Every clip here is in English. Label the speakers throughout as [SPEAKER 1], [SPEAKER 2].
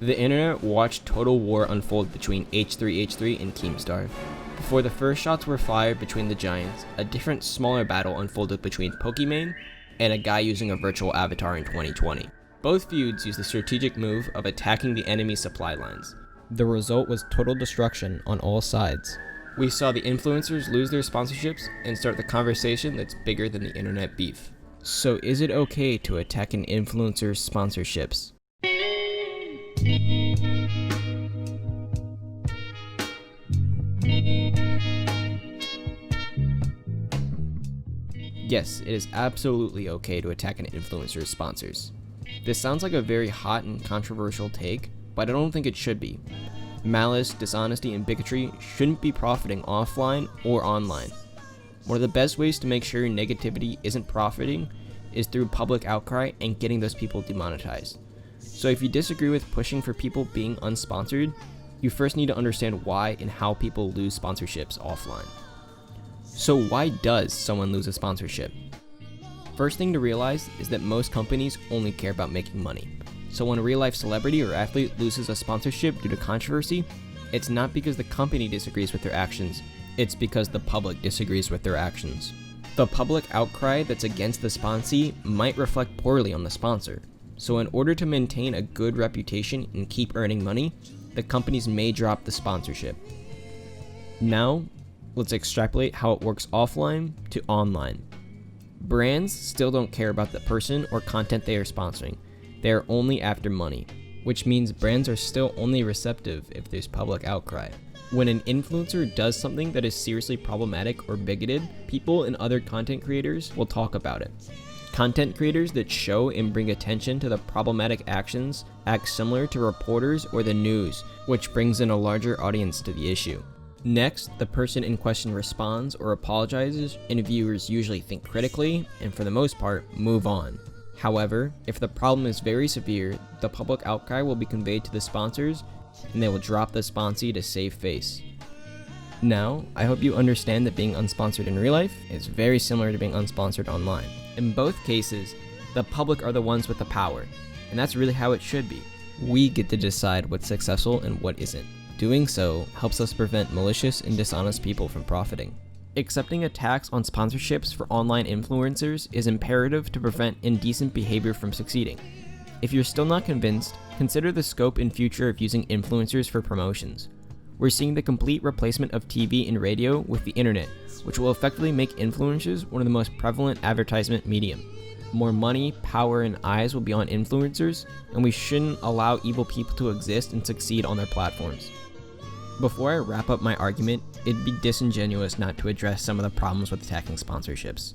[SPEAKER 1] The internet watched total war unfold between H3H3 and Keemstar. Before the first shots were fired between the giants, a different smaller battle unfolded between Pokimane and a guy using a virtual avatar in 2020. Both feuds used the strategic move of attacking the enemy's supply lines. The result was total destruction on all sides. We saw the influencers lose their sponsorships and start the conversation that's bigger than the internet beef. So is it okay to attack an influencer's sponsorships? Yes, it is absolutely okay to attack an influencer's sponsors. This sounds like a very hot and controversial take, but I don't think it should be. Malice, dishonesty, and bigotry shouldn't be profiting offline or online. One of the best ways to make sure negativity isn't profiting is through public outcry and getting those people demonetized. So if you disagree with pushing for people being unsponsored, you first need to understand why and how people lose sponsorships offline. So why does someone lose a sponsorship? First thing to realize is that most companies only care about making money. So when a real-life celebrity or athlete loses a sponsorship due to controversy, it's not because the company disagrees with their actions, it's because the public disagrees with their actions. The public outcry that's against the sponsee might reflect poorly on the sponsor. So in order to maintain a good reputation and keep earning money, the companies may drop the sponsorship. Now, let's extrapolate how it works offline to online. Brands still don't care about the person or content they are sponsoring. They are only after money, which means brands are still only receptive if there's public outcry. When an influencer does something that is seriously problematic or bigoted, people and other content creators will talk about it. Content creators that show and bring attention to the problematic actions act similar to reporters or the news, which brings in a larger audience to the issue. Next, the person in question responds or apologizes, and viewers usually think critically and, for the most part, move on. However, if the problem is very severe, the public outcry will be conveyed to the sponsors and they will drop the sponsee to save face. Now, I hope you understand that being unsponsored in real life is very similar to being unsponsored online. In both cases, the public are the ones with the power, and that's really how it should be. We get to decide what's successful and what isn't. Doing so helps us prevent malicious and dishonest people from profiting. Accepting a tax on sponsorships for online influencers is imperative to prevent indecent behavior from succeeding. If you're still not convinced, consider the scope and future of using influencers for promotions. We're seeing the complete replacement of TV and radio with the internet, which will effectively make influencers one of the most prevalent advertisement medium. More money, power, and eyes will be on influencers, and we shouldn't allow evil people to exist and succeed on their platforms. Before I wrap up my argument, it'd be disingenuous not to address some of the problems with attacking sponsorships.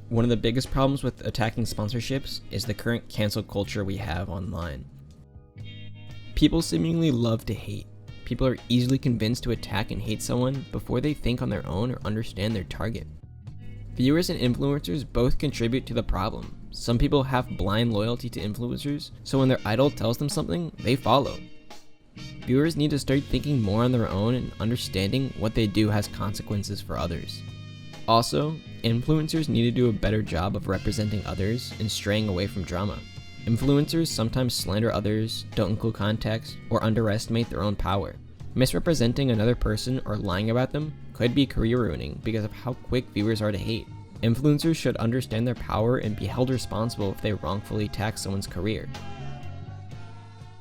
[SPEAKER 1] One of the biggest problems with attacking sponsorships is the current cancel culture we have online. People seemingly love to hate. People are easily convinced to attack and hate someone before they think on their own or understand their target. Viewers and influencers both contribute to the problem. Some people have blind loyalty to influencers, so when their idol tells them something, they follow. Viewers need to start thinking more on their own and understanding what they do has consequences for others. Also, influencers need to do a better job of representing others and straying away from drama. Influencers sometimes slander others, don't include context, or underestimate their own power. Misrepresenting another person or lying about them could be career ruining because of how quick viewers are to hate. Influencers should understand their power and be held responsible if they wrongfully attack someone's career.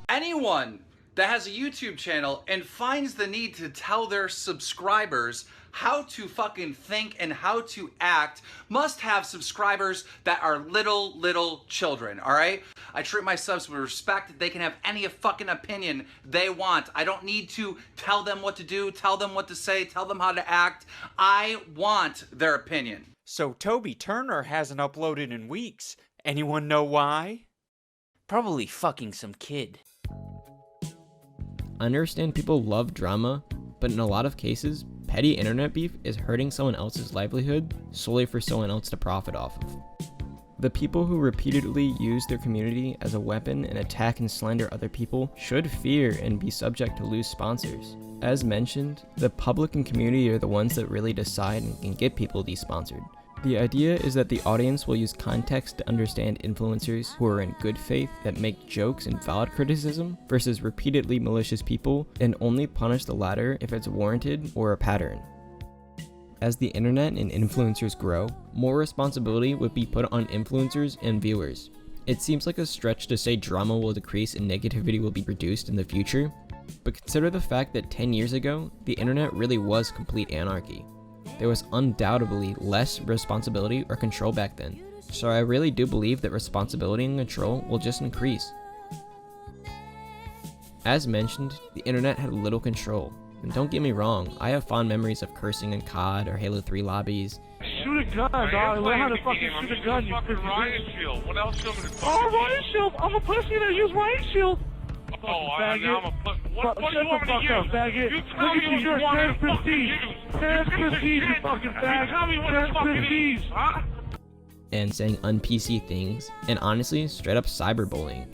[SPEAKER 2] Anyone that has a YouTube channel and finds the need to tell their subscribers how to fucking think and how to act must have subscribers that are little children, all right? I treat my subs with respect. They can have any fucking opinion they want. I don't need to tell them what to do, tell them what to say, tell them how to act. I want their opinion.
[SPEAKER 3] So Toby Turner hasn't uploaded in weeks. Anyone know why?
[SPEAKER 4] Probably fucking some kid.
[SPEAKER 1] I understand people love drama, but in a lot of cases, petty internet beef is hurting someone else's livelihood solely for someone else to profit off of. The people who repeatedly use their community as a weapon and attack and slander other people should fear and be subject to lose sponsors. As mentioned, the public and community are the ones that really decide and can get people desponsored. The idea is that the audience will use context to understand influencers who are in good faith that make jokes and valid criticism versus repeatedly malicious people, and only punish the latter if it's warranted or a pattern. As the internet and influencers grow, more responsibility would be put on influencers and viewers. It seems like a stretch to say drama will decrease and negativity will be reduced in the future, but consider the fact that 10 years ago, the internet really was complete anarchy. There was undoubtedly less responsibility or control back then, so I really do believe that responsibility and control will just increase. As mentioned, the internet had little control, and don't get me wrong, I have fond memories of cursing in COD or Halo 3 lobbies.
[SPEAKER 5] Shoot a gun, dog. Learn how to fucking shoot a gun, you fucking riot shield. What else you want me to do? Oh, riot shield! I'm a pussy that use riot shield! Oh, I'm a pussy. What do you want me to use? Faggot. You tell me what you want me to fucking use. There's prestige, you fucking fag. Tell me what the fucking is, huh?
[SPEAKER 1] And saying un-PC things, and honestly, straight up cyberbullying.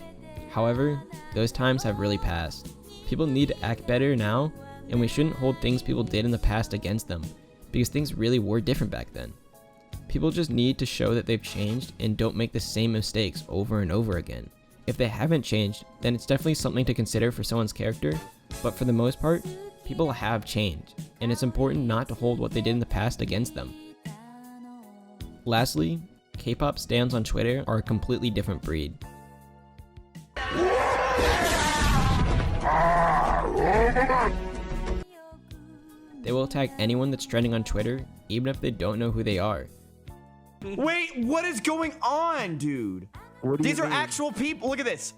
[SPEAKER 1] However, those times have really passed. People need to act better now, and we shouldn't hold things people did in the past against them, because things really were different back then. People just need to show that they've changed and don't make the same mistakes over and over again. If they haven't changed, then it's definitely something to consider for someone's character, but for the most part, people have changed, and it's important not to hold what they did in the past against them. Lastly, K-pop stans on Twitter are a completely different breed. They will attack anyone that's trending on Twitter, even if they don't know who they are.
[SPEAKER 6] Wait, what is going on, dude? These are actual people. Look at this.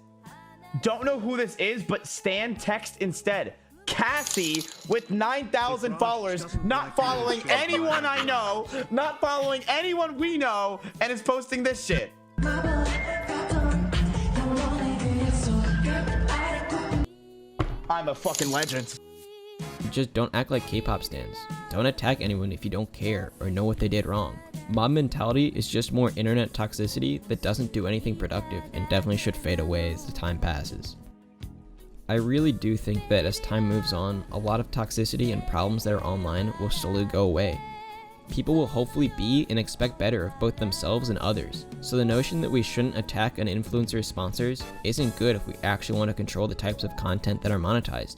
[SPEAKER 6] Don't know who this is, but stan text instead. Cassie with 9,000 followers, not following anyone I know, not following anyone we know, and is posting this shit. I'm a fucking legend.
[SPEAKER 1] Just don't act like K-pop stans. Don't attack anyone if you don't care or know what they did wrong. Mob mentality is just more internet toxicity that doesn't do anything productive and definitely should fade away as the time passes. I really do think that as time moves on, a lot of toxicity and problems that are online will slowly go away. People will hopefully be and expect better of both themselves and others, so the notion that we shouldn't attack an influencer's sponsors isn't good if we actually want to control the types of content that are monetized.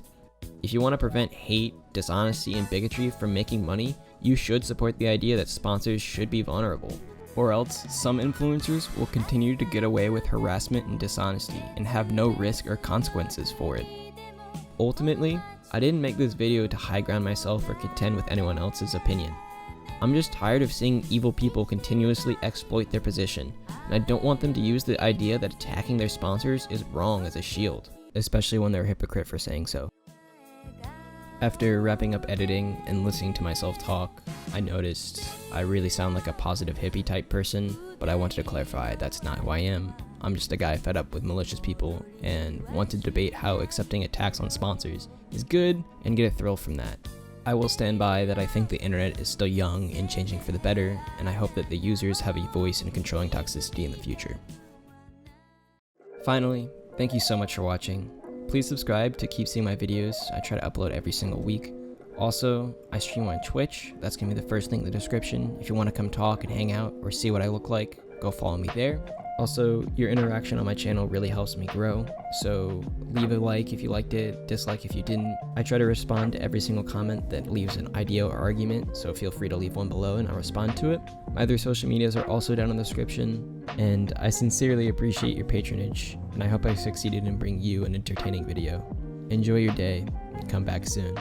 [SPEAKER 1] If you want to prevent hate, dishonesty, and bigotry from making money, you should support the idea that sponsors should be vulnerable. Or else, some influencers will continue to get away with harassment and dishonesty and have no risk or consequences for it. Ultimately, I didn't make this video to high ground myself or contend with anyone else's opinion. I'm just tired of seeing evil people continuously exploit their position, and I don't want them to use the idea that attacking their sponsors is wrong as a shield, especially when they're a hypocrite for saying so. After wrapping up editing and listening to myself talk, I noticed I really sound like a positive hippie type person, but I wanted to clarify that's not who I am. I'm just a guy fed up with malicious people and want to debate how accepting attacks on sponsors is good and get a thrill from that. I will stand by that I think the internet is still young and changing for the better, and I hope that the users have a voice in controlling toxicity in the future. Finally, thank you so much for watching. Please subscribe to keep seeing my videos. I try to upload every single week. Also, I stream on Twitch. That's going to be the first link in the description. If you want to come talk and hang out or see what I look like, go follow me there. Also, your interaction on my channel really helps me grow, so leave a like if you liked it, dislike if you didn't. I try to respond to every single comment that leaves an idea or argument, so feel free to leave one below and I'll respond to it. My other social medias are also down in the description, and I sincerely appreciate your patronage, and I hope I succeeded in bringing you an entertaining video. Enjoy your day, and come back soon.